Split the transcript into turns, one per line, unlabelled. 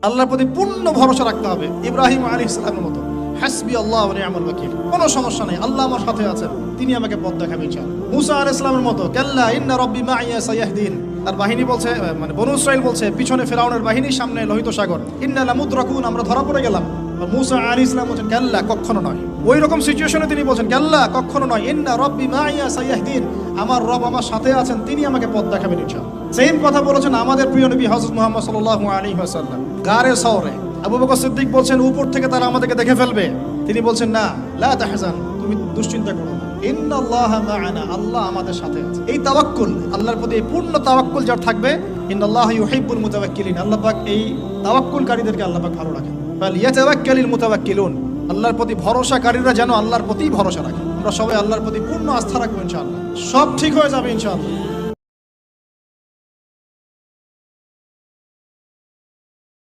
আল্লাহর প্রতি পূর্ণ ভরসা রাখতে হবে। ইব্রাহিম আলাইহিস সালামের মতো হাসবি আল্লাহ ওয়া নি'মাল ওয়াকিল, কোনো সমস্যা নেই, আল্লাহ আমার সাথে আছেন, তিনি আমাকে পথ দেখাবেন ইনশাআল্লাহ। মুসা আলাইহিস সালামের মতো কাল্লা ইন্না রাব্বি মাইয়া সায়াহদিন, তার বাহিনী বলছে, মানে বনু ইসরাইল বলছে, পিছনে ফিরআউনের বাহিনী, সামনে লোহিত সাগর, ইন্না লামুদরাকুন, আমরা ধরা পড়ে গেলাম। মুসা আলাইহিস সালাম বলেন কাল্লা, কখনো নয়। ওই রকম সিচুয়েশনে তিনি বলছেন কাল্লা, কখনো নয়, ইন্না রাব্বি মাইয়া সায়াহদিন, আমার রব আমার সাথে আছেন, তিনি আমাকে পথ দেখাবেন ইনশাআল্লাহ। সেম কথা বলেছেন আমাদের প্রিয় নবী হযরত মুহাম্মদ সাল্লাল্লাহু আলাইহি ওয়াসাল্লাম গারে সাওরে। আবু বকর সিদ্দিক বলছেন উপর থেকে তারা আমাদেরকে দেখে ফেলবে, তিনি বলছেন না, লা তাহজান, তুমি দুশ্চিন্তা করো না, ইন্নাল্লাহা মা'ানা, আল্লাহ আমাদের সাথে আছে। এই তাওয়াক্কুল, আল্লাহর প্রতি এই পূর্ণ তাওয়াক্কুল যার থাকবে, ইন্নাল্লাহা ইউহিব্বুল মুতাওয়াক্কিলিন, আল্লাহ পাক এই তাওয়াক্কুলকারীদেরকে আল্লাহ পাক ভালো রাখেন। ফালিয়াতাওয়াক্কালিল মুতাওয়াক্কিলুন, আল্লাহর প্রতি ভরসাকারীরা যেন আল্লাহর প্রতি ভরসা রাখে। আমরা সবাই আল্লাহর প্রতি পূর্ণ আস্থা রাখবো ইনশাআল্লাহ, সব ঠিক হয়ে যাবে ইনশাআল্লাহ।